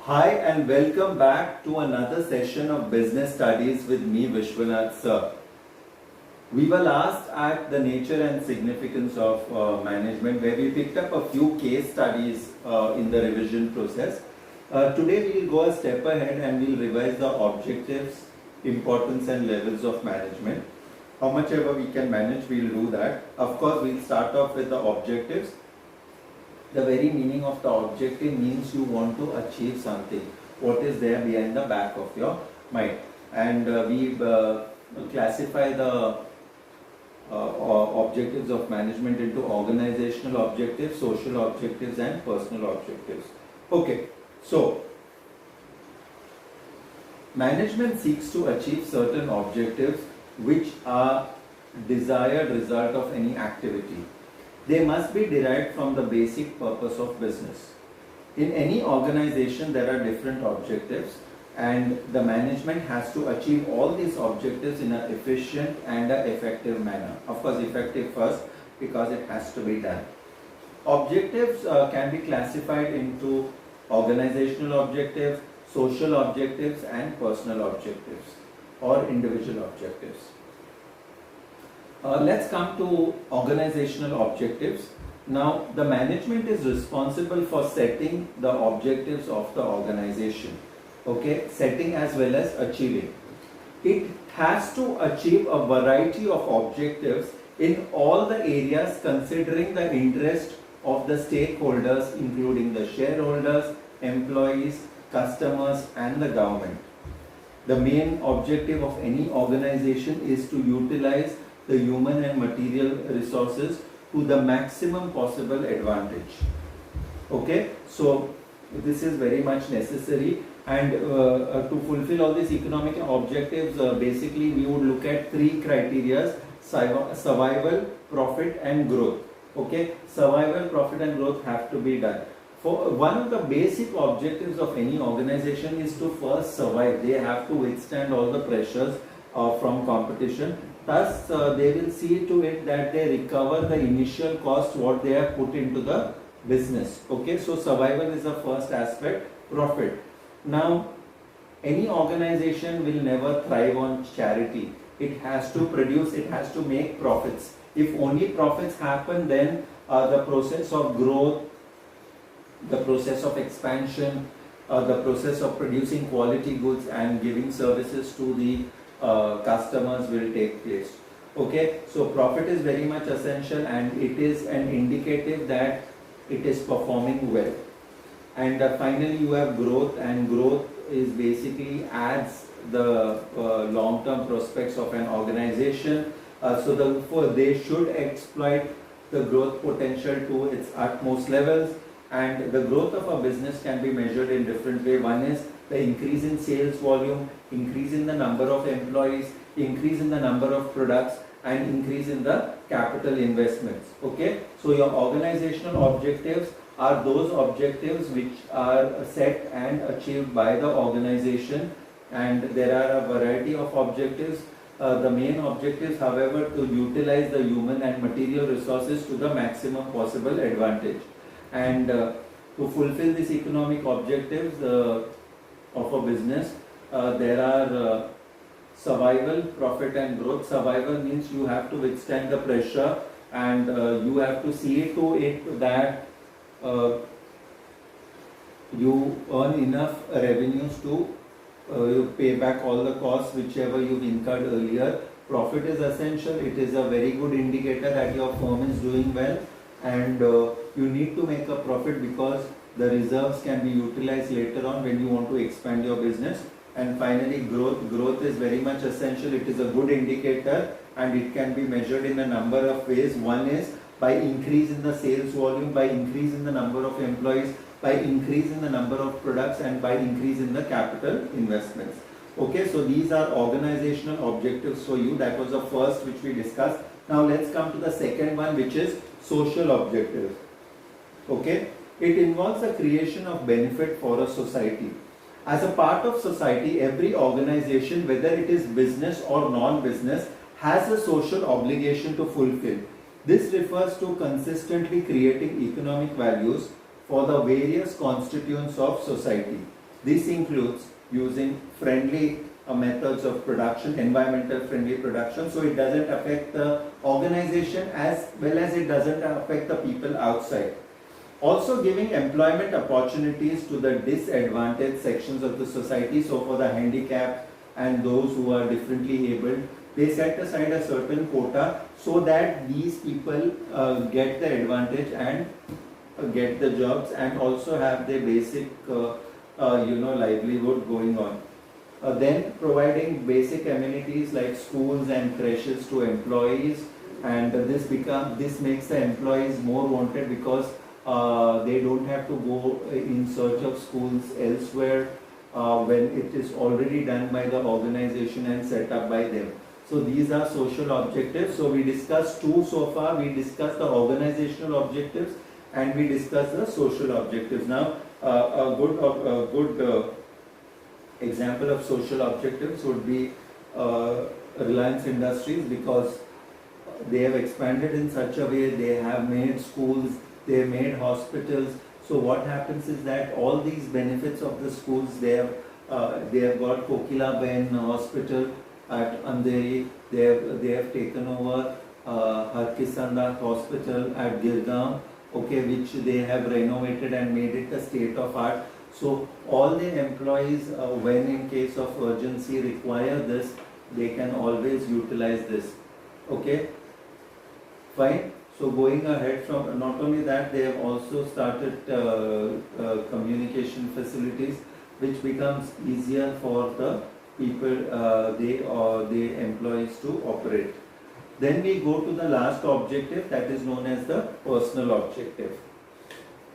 Hi and welcome back to another session of Business Studies with me, Vishwanath Sir. We were last at the nature and significance of management, where we picked up a few case studies in the revision process. Today we will go a step ahead and we'll revise the objectives, importance and levels of management. How much ever we can manage, we'll do that. Of course, we'll start off with the objectives. The very meaning of the objective means you want to achieve something. What is there behind the back of your mind? And we classify the objectives of management into organizational objectives, social objectives and personal objectives. Okay, so management seeks to achieve certain objectives which are desired result of any activity. They must be derived from the basic purpose of business. In any organization, there are different objectives, and the management has to achieve all these objectives in an efficient and an effective manner. Of course, effective first because it has to be done. Objectives can be classified into organizational objectives, social objectives, and personal objectives or individual objectives. Let's come to organizational objectives. Now, the management is responsible for setting the objectives of the organization. Okay, setting as well as achieving. It has to achieve a variety of objectives in all the areas considering the interest of the stakeholders, including the shareholders, employees, customers, and the government. The main objective of any organization is to utilize the human and material resources to the maximum possible advantage. Okay, so this is very much necessary, and to fulfill all these economic objectives, basically we would look at three criteria: survival, profit and growth. Okay, survival, profit and growth have to be done. For one of the basic objectives of any organization is to first survive. They have to withstand all the pressures from competition. Thus, they will see to it that they recover the initial cost what they have put into the business. Okay, so survival is the first aspect. Profit. Now, any organization will never thrive on charity. It has to produce, it has to make profits. If only profits happen, then the process of growth, the process of expansion, the process of producing quality goods and giving services to the customers will take place. Okay, so profit is very much essential, and it is an indicative that it is performing well. And finally you have growth, and growth is basically adds the long-term prospects of an organization. So therefore they should exploit the growth potential to its utmost levels, and the growth of a business can be measured in different ways. One is the increase in sales volume, increase in the number of employees, increase in the number of products, and increase in the capital investments. Okay, so your organizational objectives are those objectives which are set and achieved by the organization, and there are a variety of objectives. The main objectives, however, to utilize the human and material resources to the maximum possible advantage. And to fulfill these economic objectives of a business, there are survival, profit and growth. Survival means you have to withstand the pressure, and you have to see to it that you earn enough revenues to you pay back all the costs whichever you've incurred earlier. Profit is essential. It is a very good indicator that your firm is doing well, and you need to make a profit because the reserves can be utilized later on when you want to expand your business. And finally, growth is very much essential. It is a good indicator, and it can be measured in a number of ways. One is by increase in the sales volume, by increase in the number of employees, by increase in the number of products, and by increase in the capital investments. Okay, so these are organizational objectives for you. That was the first which we discussed. Now let's come to the second one, which is social objectives. Okay, it involves the creation of benefit for a society. As a part of society, every organization, whether it is business or non-business, has a social obligation to fulfill. This refers to consistently creating economic values for the various constituents of society. This includes using friendly methods of production, environmental friendly production, so it doesn't affect the organization as well as it doesn't affect the people outside. Also giving employment opportunities to the disadvantaged sections of the society, so for the handicapped and those who are differently abled, they set aside a certain quota so that these people get the advantage and get the jobs and also have their basic livelihood going on. Then providing basic amenities like schools and creches to employees, and this makes the employees more wanted because they don't have to go in search of schools elsewhere when it is already done by the organization and set up by them. So these are social objectives. So we discussed two so far. We discussed the organizational objectives and we discussed the social objectives. Now a good example of social objectives would be Reliance Industries, because they have expanded in such a way, they have made schools, they have made hospitals. So what happens is that all these benefits of the schools, they have got Kokila Ben Hospital at Andheri, they have taken over Harkisanda Hospital at Girgaon, okay, which they have renovated and made it a state of art. So all the employees, when in case of urgency require this, they can always utilize this. Okay, fine. So going ahead from not only that, they have also started communication facilities, which becomes easier for the people, the employees to operate. Then we go to the last objective, that is known as the personal objective.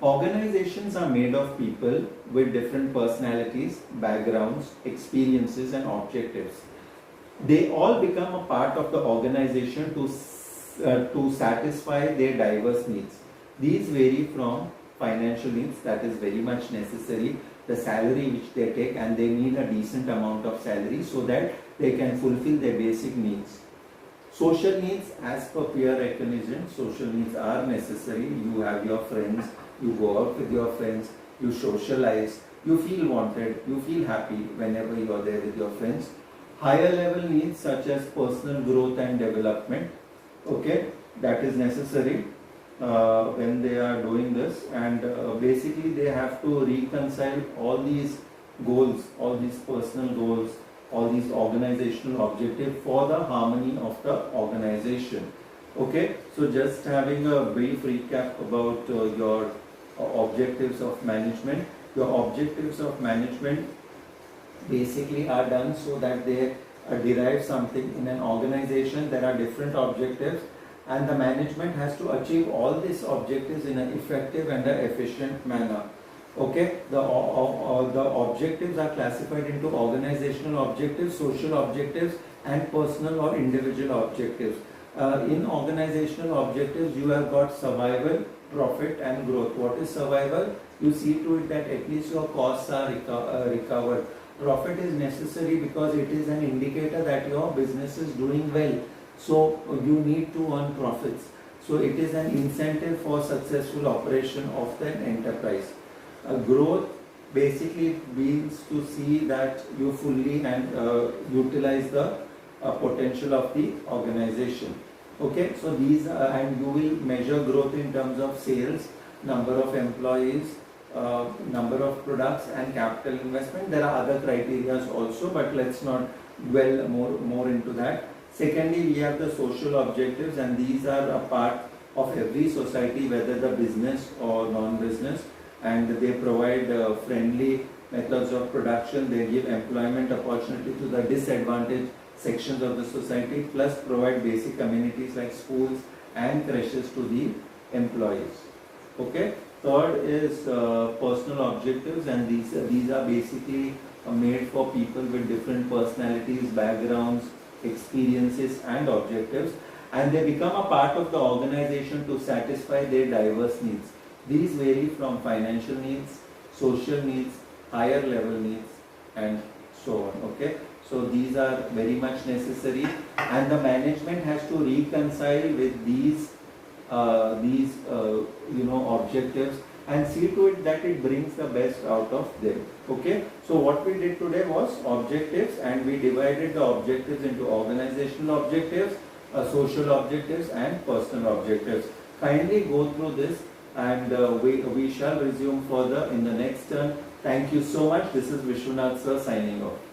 Organizations are made of people with different personalities, backgrounds, experiences and objectives. They all become a part of the organization to satisfy their diverse needs. These vary from financial needs, that is very much necessary, the salary which they take, and they need a decent amount of salary so that they can fulfill their basic needs. Social needs, as per peer recognition, social needs are necessary. You have your friends, you go out with your friends, you socialize, you feel wanted, you feel happy whenever you are there with your friends. Higher level needs such as personal growth and development, okay, that is necessary when they are doing this, and basically they have to reconcile all these goals, all these personal goals, all these organizational objectives for the harmony of the organization. Okay, so just having a brief recap about your objectives of management. Your objectives of management basically are done so that they derive something in an organization. There are different objectives and the management has to achieve all these objectives in an effective and an efficient manner. Okay, the objectives are classified into organizational objectives, social objectives and personal or individual objectives. In organizational objectives, you have got survival, profit and growth. What is survival? You see to it that at least your costs are recovered. Profit is necessary because it is an indicator that your business is doing well. So you need to earn profits. So it is an incentive for successful operation of the enterprise. Growth basically means to see that you fully and utilize the potential of the organization. Okay, so these and you will measure growth in terms of sales, number of employees, number of products and capital investment. There are other criteria also, but let's not dwell more into that. Secondly, we have the social objectives, and these are a part of every society, whether the business or non-business, and they provide friendly methods of production. They give employment opportunity to the disadvantaged sections of the society, plus provide basic amenities like schools and creches to the employees. Okay. Third is personal objectives, and these are basically made for people with different personalities, backgrounds, experiences and objectives, and they become a part of the organization to satisfy their diverse needs. These vary from financial needs, social needs, higher level needs and so on. Okay, so these are very much necessary, and the management has to reconcile with these objectives and see to it that it brings the best out of them. Okay, so what we did today was objectives, and we divided the objectives into organizational objectives, social objectives and personal objectives. Kindly go through this, and we shall resume further in the next turn. Thank you so much. This is Vishwanath sir signing off.